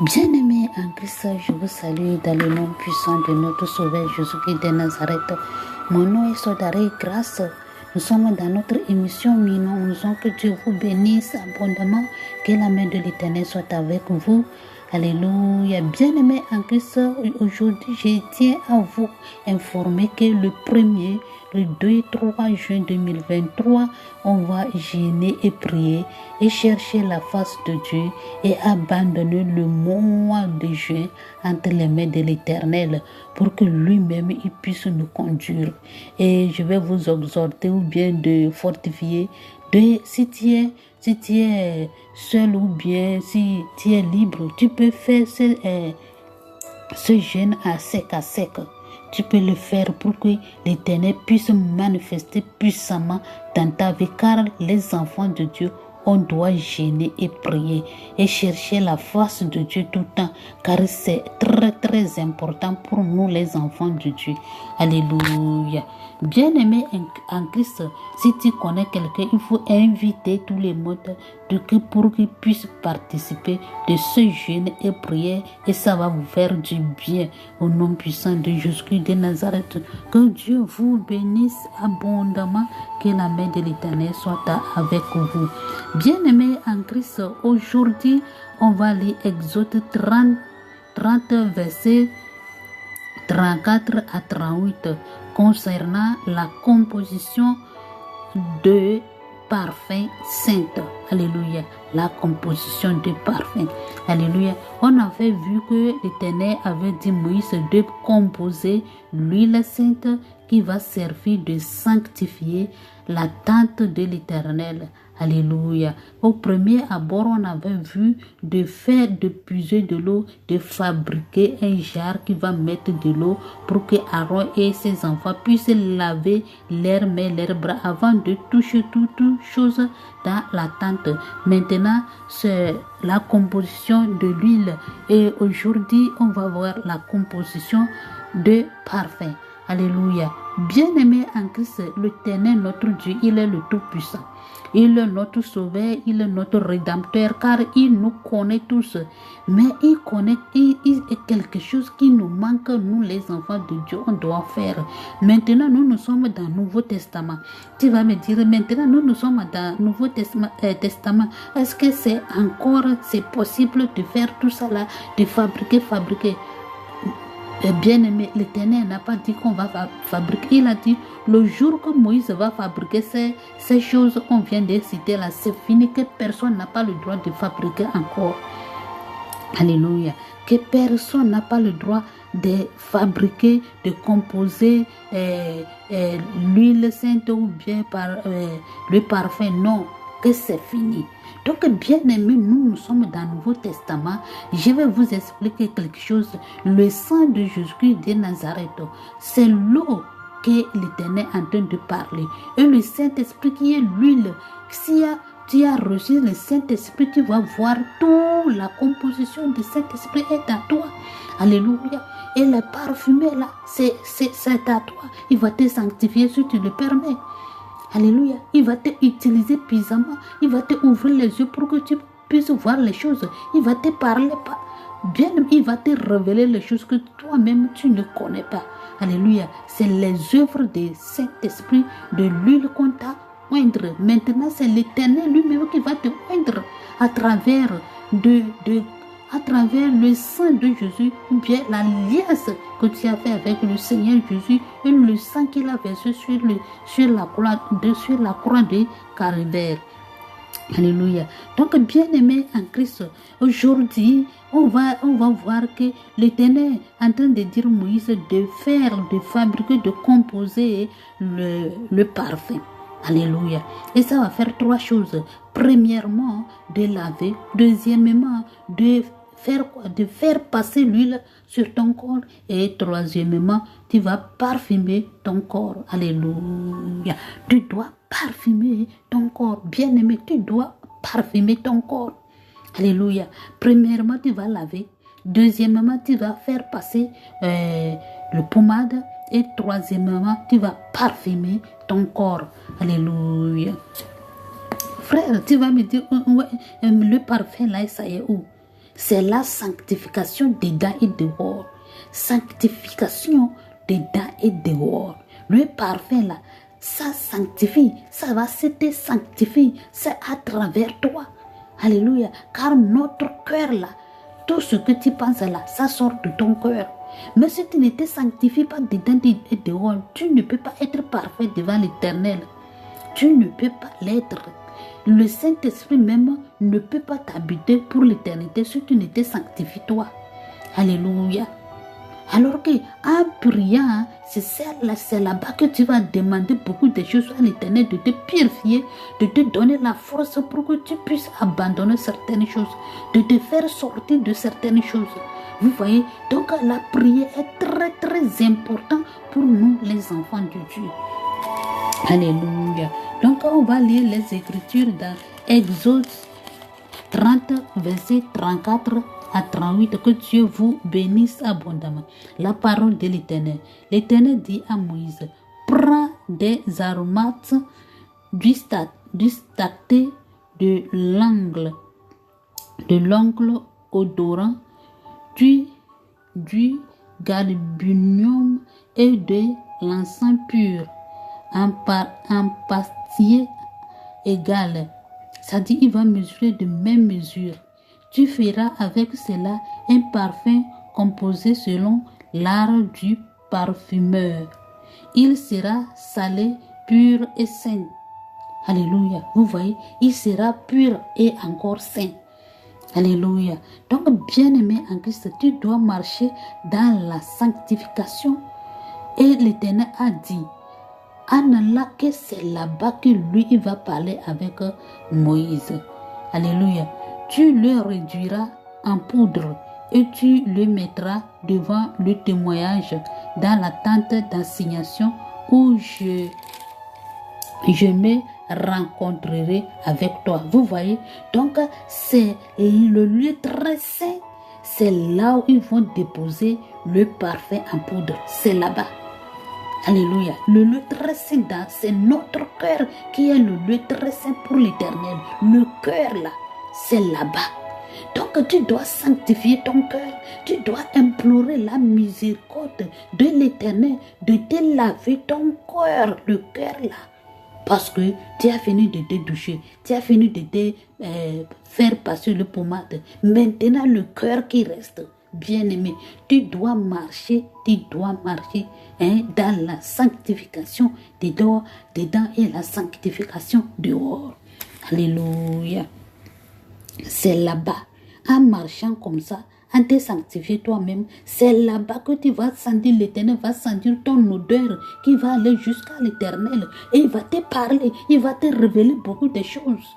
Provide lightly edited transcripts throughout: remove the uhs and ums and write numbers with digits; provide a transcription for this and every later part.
Bien-aimés en Christ, je vous salue dans le nom puissant de notre Sauveur Jésus-Christ de Nazareth. Mon nom est Sodaré Grâce. Nous sommes dans notre émission Minons. Que Dieu vous bénisse abondamment. Que la main de l'Éternel soit avec vous. Alléluia. Bien-aimés en Christ, aujourd'hui, je tiens à vous informer que le 2 et 3 juin 2023, on va jeûner et prier et chercher la face de Dieu et abandonner le mois de juin entre les mains de l'Éternel pour que lui-même il puisse nous conduire. Et je vais vous exhorter ou bien de fortifier si tu es seul ou bien si tu es libre, tu peux faire ce jeûne à sec. Tu peux le faire pour que l'Éternel puisse manifester puissamment dans ta vie, car les enfants de Dieu, on doit jeûner et prier et chercher la face de Dieu tout le temps, car c'est très important pour nous les enfants de Dieu. Alléluia. Bien-aimé en Christ, si tu connais quelqu'un, il faut inviter tous les mondes pour qu'ils puissent participer de ce jeûne et prière, et ça va vous faire du bien au nom puissant de Jésus de Nazareth. Que Dieu vous bénisse abondamment, que la main de l'Éternel soit avec vous. Bien-aimés en Christ, aujourd'hui, on va lire Exode 30 versets 34 à 38 concernant la composition de parfums saints. Alléluia. La composition de parfums. Alléluia. On avait vu que l'Éternel avait dit à Moïse de composer l'huile sainte qui va servir de sanctifier la tente de l'Éternel. Alléluia. Au premier abord, on avait vu de puiser de l'eau, de fabriquer un jar qui va mettre de l'eau pour que Aaron et ses enfants puissent laver leurs mains, leurs bras avant de toucher toutes choses dans la tente. Maintenant, c'est la composition de l'huile. Et aujourd'hui, on va voir la composition de parfum. Alléluia. Bien-aimé en Christ, l'Éternel, notre Dieu, il est le Tout-Puissant. Il est notre Sauveur, il est notre Rédempteur, car il nous connaît tous. Mais il connaît quelque chose qui nous manque, nous les enfants de Dieu, on doit faire. Maintenant, nous sommes dans le Nouveau Testament. Tu vas me dire, maintenant, nous sommes dans le Nouveau Testament. Est-ce que c'est possible de faire tout ça là, de fabriquer? Bien-aimé, l'Éternel n'a pas dit qu'on va fabriquer. Il a dit, le jour que Moïse va fabriquer ces choses qu'on vient de citer là, c'est fini, que personne n'a pas le droit de fabriquer encore. Alléluia. Que personne n'a pas le droit de fabriquer, de composer l'huile sainte ou bien le parfum. Non, que c'est fini. Donc, bien aimé, nous sommes dans le Nouveau Testament. Je vais vous expliquer quelque chose. Le sang de Jésus de Nazareth, c'est l'eau que l'Éternel est en train de parler. Et le Saint-Esprit qui est l'huile. Si tu as reçu le Saint-Esprit, tu vas voir toute la composition du Saint-Esprit est à toi. Alléluia. Et le parfumé là, c'est à toi. Il va te sanctifier si tu le permets. Alléluia. Il va te utiliser puissamment. Il va te ouvrir les yeux pour que tu puisses voir les choses. Il va te parler bien. Il va te révéler les choses que toi-même tu ne connais pas. Alléluia. C'est les œuvres du Saint-Esprit, de l'huile qu'on t'a oindre. Maintenant, c'est l'Éternel lui-même qui va te oindre à travers le sang de Jésus, ou bien l'alliance que tu as fait avec le Seigneur Jésus et le sang qu'il a versé sur la croix de Calvaire. Alléluia. Donc, bien-aimé en Christ, aujourd'hui, on va voir que l'Éternel est en train de dire à Moïse de fabriquer, de composer le parfum. Alléluia. Et ça va faire 3 choses. Premièrement, de laver. Deuxièmement, de faire passer l'huile sur ton corps. Et troisièmement, tu vas parfumer ton corps. Alléluia. Tu dois parfumer ton corps. Bien-aimé, tu dois parfumer ton corps. Alléluia. Premièrement, tu vas laver. Deuxièmement, tu vas faire passer le pommade. Et troisièmement, tu vas parfumer ton corps. Alléluia. Frère, tu vas me dire, le parfum là, ça est où? C'est la sanctification dedans et dehors. Sanctification dedans et dehors. Le parfum là, ça sanctifie, ça va se te sanctifier, c'est à travers toi. Alléluia. Car notre cœur là, tout ce que tu penses là, ça sort de ton cœur. Mais si tu ne te sanctifies pas dedans et dehors, tu ne peux pas être parfait devant l'Éternel. Tu ne peux pas l'être. Le Saint-Esprit même ne peut pas t'habiter pour l'éternité si tu ne te sanctifies toi. Alléluia. Alors qu'en priant, c'est là-bas que tu vas demander beaucoup de choses à l'Éternel, de te purifier, de te donner la force pour que tu puisses abandonner certaines choses, de te faire sortir de certaines choses. Vous voyez, donc la prière est très très importante pour nous les enfants de Dieu. Alléluia. Donc on va lire les Écritures dans Exode 30, verset 34 à 38. Que Dieu vous bénisse abondamment. La parole de l'Éternel. L'Éternel dit à Moïse, prends des aromates du stacté de l'ongle odorant, du galbunium et de l'encens pur en pastille égale. C'est-à-dire, il va mesurer de même mesure. Tu feras avec cela un parfum composé selon l'art du parfumeur. Il sera salé, pur et saint. Alléluia. Vous voyez, il sera pur et encore saint. Alléluia. Donc, bien-aimé en Christ, tu dois marcher dans la sanctification. Et l'Éternel a dit, Anna, que c'est là-bas que lui, il va parler avec Moïse. Alléluia. Tu le réduiras en poudre et tu le mettras devant le témoignage dans la tente d'assignation où je me rencontrerai avec toi. Vous voyez, donc c'est le lieu très saint. C'est là où ils vont déposer le parfum en poudre. C'est là-bas. Alléluia. Le lieu très saint, c'est notre cœur qui est le lieu très saint pour l'Éternel. Le cœur là, c'est là-bas. Donc tu dois sanctifier ton cœur. Tu dois implorer la miséricorde de l'Éternel de te laver ton cœur, le cœur là. Parce que tu as fini de te doucher, tu as fini de te faire passer le pommade. Maintenant le cœur qui reste. Bien-aimé, tu dois marcher dans la sanctification dedans et la sanctification dehors. Alléluia. C'est là-bas, en marchant comme ça, en te sanctifiant toi-même, c'est là-bas que tu vas sentir l'Éternel, va sentir ton odeur qui va aller jusqu'à l'Éternel. Et il va te parler, il va te révéler beaucoup de choses.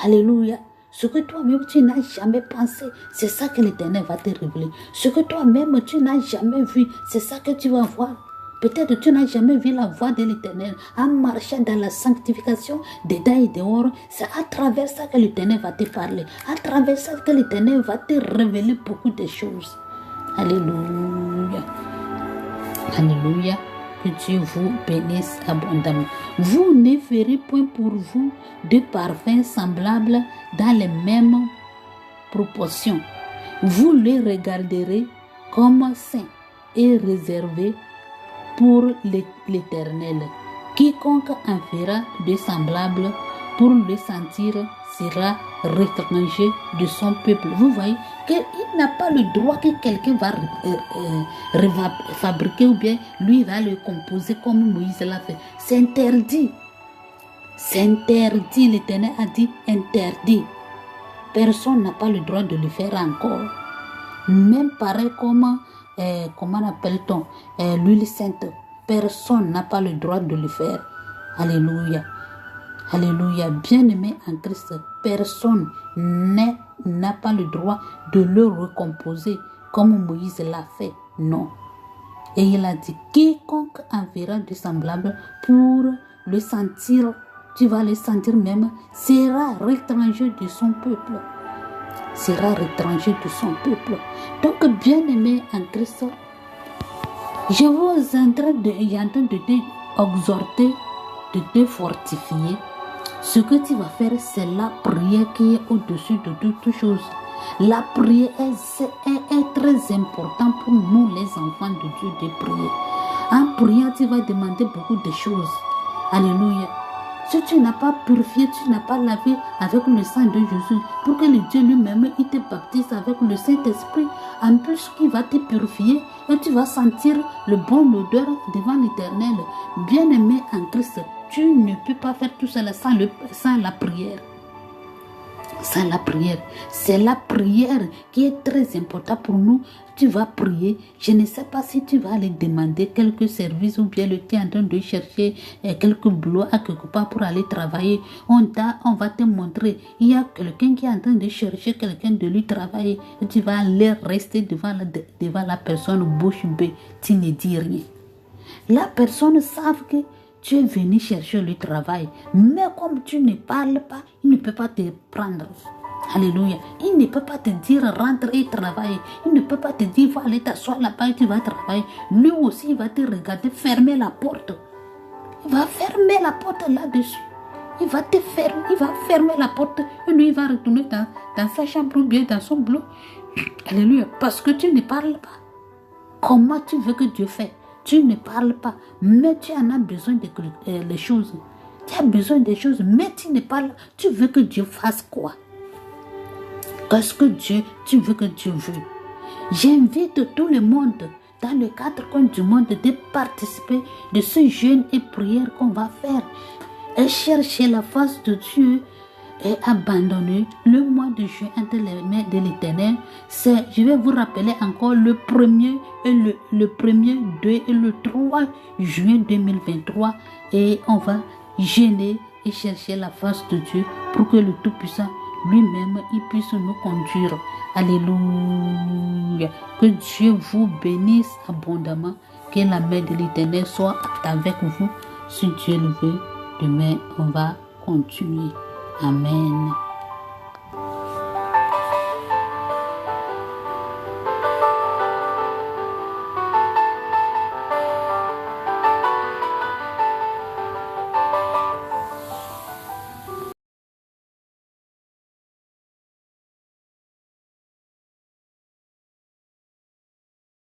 Alléluia. Ce que toi-même tu n'as jamais pensé, c'est ça que l'Éternel va te révéler. Ce que toi-même tu n'as jamais vu, c'est ça que tu vas voir. Peut-être tu n'as jamais vu la voix de l'Éternel en marchant dans la sanctification dedans et dehors. C'est à travers ça que l'Éternel va te parler. À travers ça que l'Éternel va te révéler beaucoup de choses. Alléluia. Alléluia. Que Dieu vous bénisse abondamment. Vous ne ferez point pour vous de parfums semblables dans les mêmes proportions. Vous les regarderez comme saints et réservés pour l'Éternel. Quiconque en fera de semblables pour le sentir sera étranger de son peuple. Vous voyez qu'il n'a pas le droit que quelqu'un va fabriquer ou bien lui va le composer comme Moïse l'a fait. C'est interdit. C'est interdit. L'Éternel a dit interdit. Personne n'a pas le droit de le faire encore. Même pareil comme, comment appelle-t-on, l'huile sainte. Personne n'a pas le droit de le faire. Alléluia. Alléluia. Bien-aimé en Christ, personne n'a pas le droit de le recomposer comme Moïse l'a fait. Non. Et il a dit, quiconque en verra de semblable pour le sentir, tu vas le sentir même, sera étranger de son peuple. Sera étranger de son peuple. Donc, bien-aimé en Christ, je vous en train de t'exhorter, de te fortifier. Ce que tu vas faire, c'est la prière qui est au-dessus de toutes choses. La prière est très important pour nous, les enfants de Dieu, de prier. En priant, tu vas demander beaucoup de choses. Alléluia. Si tu n'as pas purifié, tu n'as pas lavé avec le sang de Jésus, pour que le Dieu lui-même, il te baptise avec le Saint-Esprit, en plus qu'il va te purifier et tu vas sentir le bon odeur devant l'Éternel. Bien-aimé en Christ, tu ne peux pas faire tout cela sans la prière. Sans la prière. C'est la prière qui est très importante pour nous. Tu vas prier. Je ne sais pas si tu vas aller demander quelques services ou bien tu es en train de chercher quelques boulots à quelque part pour aller travailler. On va te montrer. Il y a quelqu'un qui est en train de chercher quelqu'un de lui travailler. Et tu vas aller rester devant la personne bouche bée. Tu ne dis rien. La personne savent que tu es venu chercher le travail. Mais comme tu ne parles pas, il ne peut pas te prendre. Alléluia. Il ne peut pas te dire rentre et travaille. Il ne peut pas te dire va aller t'asseoir là-bas et tu vas travailler. Lui aussi, il va te regarder, fermer la porte. Il va fermer la porte là-dessus. Il va fermer la porte et lui, il va retourner dans sa chambre ou bien dans son boulot. Alléluia. Parce que tu ne parles pas. Comment tu veux que Dieu fasse? Tu ne parles pas, mais tu en as besoin des choses. Tu as besoin des choses, mais tu ne parles pas. Tu veux que Dieu fasse quoi? Qu'est-ce que tu veux que Dieu veut? J'invite tout le monde, dans le cadre du monde, de participer de ce jeûne et prière qu'on va faire. Et chercher la face de Dieu et abandonner le mois de juin entre les mains de l'Éternel. Je vais vous rappeler encore le 1er et le 1er, 2 et le 3 juin 2023. Et on va jeûner et chercher la face de Dieu pour que le Tout-Puissant lui-même, il puisse nous conduire. Alléluia. Que Dieu vous bénisse abondamment. Que la main de l'Éternel soit avec vous. Si Dieu le veut, demain, on va continuer. Amen.